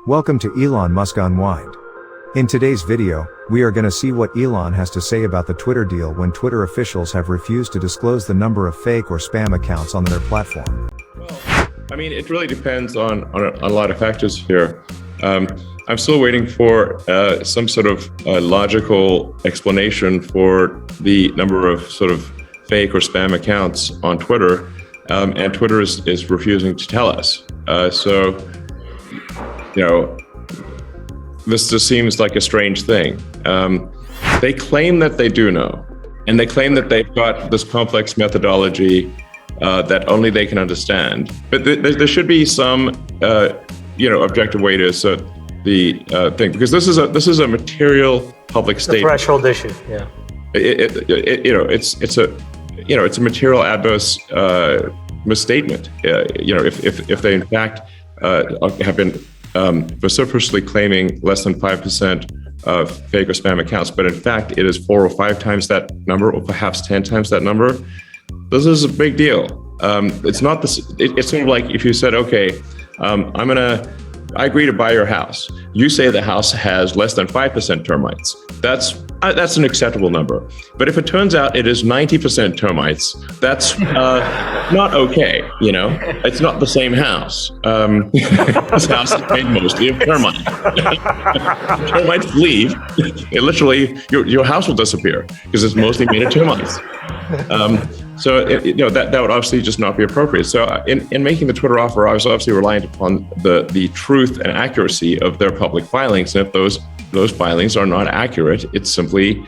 Welcome to Elon Musk Unwind. In today's video, we are going to see what Elon has to say about the Twitter deal when Twitter officials have refused to disclose the number of fake or spam accounts on their platform. Well, I mean, it really depends on a lot of factors here. I'm still waiting for some sort of logical explanation for the number of sort of fake or spam accounts on Twitter, and Twitter is refusing to tell us. So, this just seems like a strange thing. They claim that they do know, and they claim that they've got this complex methodology that only they can understand. But there should be some, objective way to assert the thing, because this is a material public statement. The threshold issue, yeah. It's a material adverse misstatement. If they in fact have been vociferously claiming less than 5% of fake or spam accounts, but in fact it is 4 or 5 times that number, or perhaps 10 times that number. This is a big deal. It's not this. It's sort of like if you said, okay, I agree to buy your house. You say the house has less than 5% termites. That's an acceptable number. But if it turns out it is 90% termites, that's not okay. It's not the same house. This house is made mostly of termites. Termites leave. Literally, your house will disappear because it's mostly made of termites. So that would obviously just not be appropriate. So in making the Twitter offer, I was obviously reliant upon the truth and accuracy of their public filings. And if those filings are not accurate, it's simply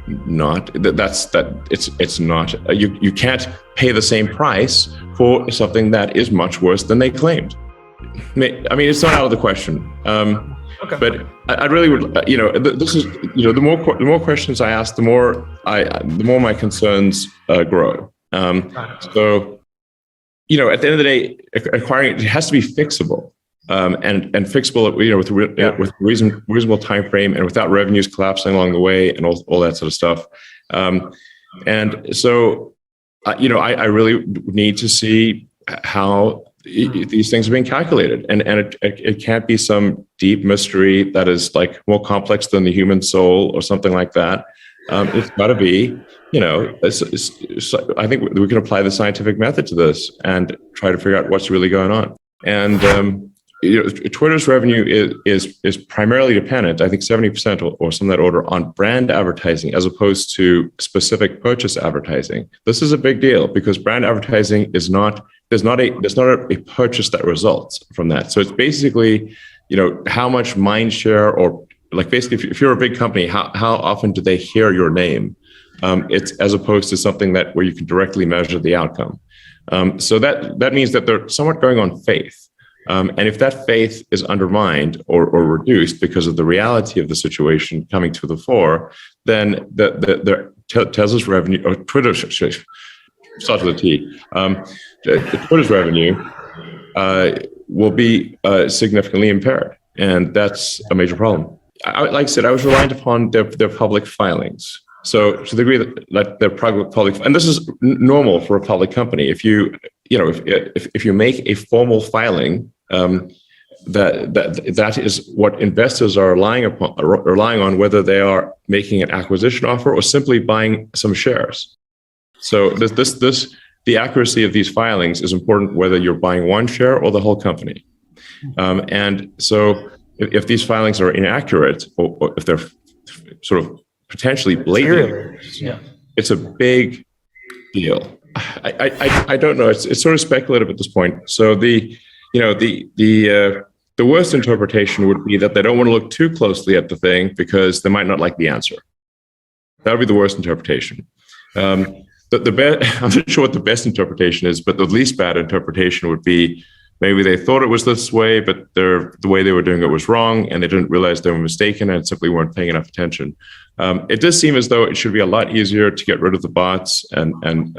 not. It's not. You can't pay the same price for something that is much worse than they claimed. I mean, it's not out of the question. Okay. But I really would, this is, the more questions I ask, the more my concerns grow. So, at the end of the day, acquiring it has to be fixable, and fixable, with reasonable time frame and without revenues collapsing along the way and all that sort of stuff. And so, I really need to see how these things are being calculated, and it can't be some deep mystery that is like more complex than the human soul or something like that. It's got to be, I think we can apply the scientific method to this and try to figure out what's really going on. And Twitter's revenue is primarily dependent, I think 70% or some of that order, on brand advertising as opposed to specific purchase advertising. This is a big deal because brand advertising is not. There's not a purchase that results from that. So it's basically, how much mind share, or like basically if you're a big company, how often do they hear your name? It's as opposed to something where you can directly measure the outcome. So that means that they're somewhat going on faith. And if that faith is undermined or reduced because of the reality of the situation coming to the fore, then Tesla's revenue, or Twitter, start with a T. Twitter's revenue will be significantly impaired, and that's a major problem. Like I said, I was reliant upon their public filings. So to the degree that their public, and this is normal for a public company. If you make a formal filing, that is what investors are relying on, whether they are making an acquisition offer or simply buying some shares. So the accuracy of these filings is important, whether you're buying one share or the whole company. And so if these filings are inaccurate, or if they're sort of potentially blatant, it's a big deal. I don't know. It's sort of speculative at this point. So the worst interpretation would be that they don't want to look too closely at the thing because they might not like the answer. That would be the worst interpretation. I'm not sure what the best interpretation is, but the least bad interpretation would be maybe they thought it was this way, but the way they were doing it was wrong, and they didn't realize they were mistaken and simply weren't paying enough attention. It does seem as though it should be a lot easier to get rid of the bots and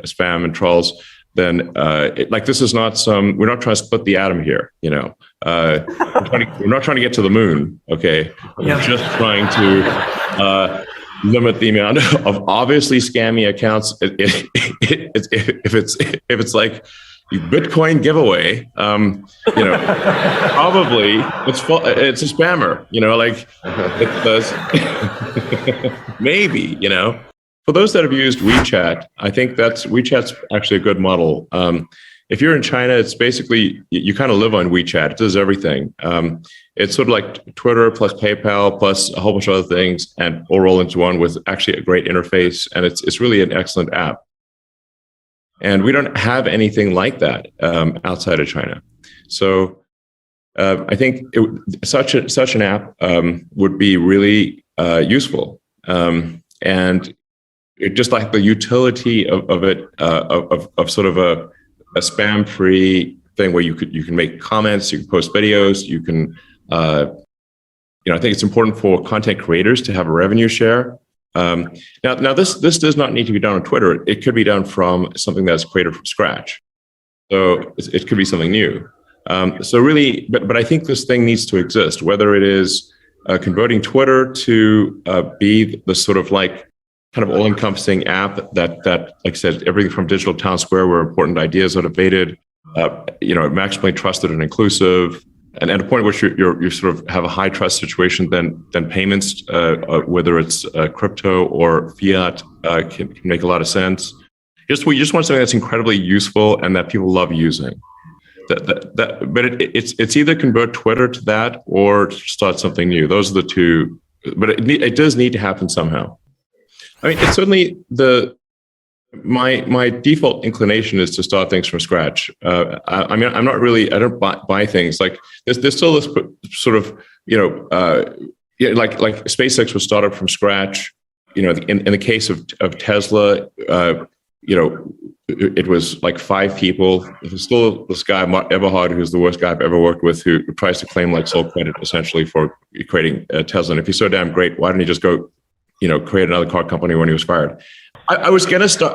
spam and trolls than this is not we're not trying to split the atom here. We're not trying to get to the moon. Okay, we're just trying to limit the amount of obviously scammy accounts. If it's like Bitcoin giveaway, probably it's a spammer, like it does. Maybe, For those that have used WeChat, I think WeChat's actually a good model. If you're in China, it's basically, you kind of live on WeChat. It does everything. It's sort of like Twitter plus PayPal plus a whole bunch of other things, and all roll into one with actually a great interface. And it's really an excellent app. And we don't have anything like that outside of China. So I think such an app would be really useful. And just like the utility of it, of sort of a spam-free thing where you can make comments, you can post videos, you can, I think it's important for content creators to have a revenue share. Now this does not need to be done on Twitter. It could be done from something that's created from scratch. So it could be something new. So really, but I think this thing needs to exist, whether it is converting Twitter to be the sort of like kind of all-encompassing app that, like I said, everything from digital town square where important ideas are debated, maximally trusted and inclusive, and at a point where you sort of have a high trust situation, then payments, whether it's crypto or fiat, can make a lot of sense. We just want something that's incredibly useful and that people love using. But it's either convert Twitter to that or start something new. Those are the two. But it does need to happen somehow. I mean, it's certainly my default inclination is to start things from scratch. I don't buy things like there's still this sort of, like SpaceX was started from scratch. In the case of Tesla, it was like 5 people. There's still this guy, Mark Eberhard, who's the worst guy I've ever worked with, who tries to claim like sole credit essentially for creating Tesla. And if he's so damn great, why didn't he just go, create another car company when he was fired? I was gonna start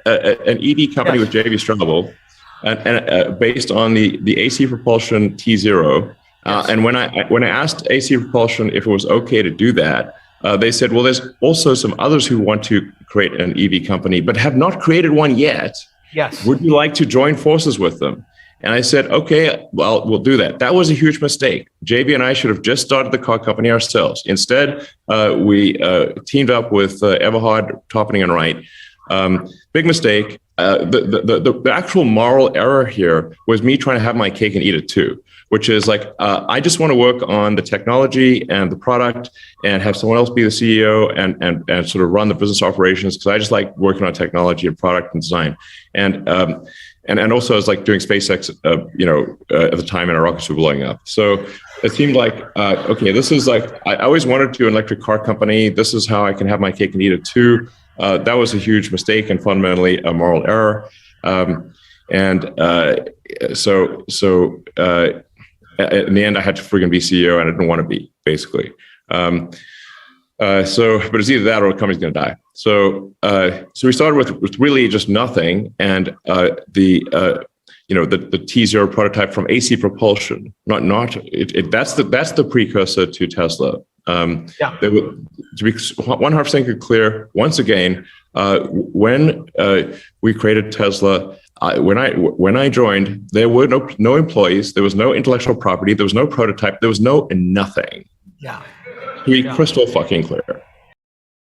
an EV company with JV Straubel, and based on the AC propulsion T0. And when I asked AC propulsion if it was okay to do that, they said, well, there's also some others who want to create an EV company but have not created one yet. Yes. Would you like to join forces with them? And I said, okay, well, we'll do that. That was a huge mistake. JV and I should have just started the car company ourselves. Instead, we teamed up with Eberhard, Topping and Wright. Big mistake. The actual moral error here was me trying to have my cake and eat it too, which is like, I just want to work on the technology and the product and have someone else be the CEO and sort of run the business operations, because I just like working on technology and product and design. And also I was like doing SpaceX, at the time, and our rockets were blowing up. So it seemed like, okay, this is like, I always wanted to do an electric car company. This is how I can have my cake and eat it too. That was a huge mistake and fundamentally a moral error. So in the end, I had to friggin' be CEO, and I didn't want to be, basically. But it's either that or the company's going to die. So we started with really just nothing, and the T0 prototype from AC propulsion. That's the precursor to Tesla. To be 100% clear, once again, when we created Tesla, when I joined, there were no employees, there was no intellectual property, there was no prototype, there was no nothing. Yeah. To be crystal fucking clear.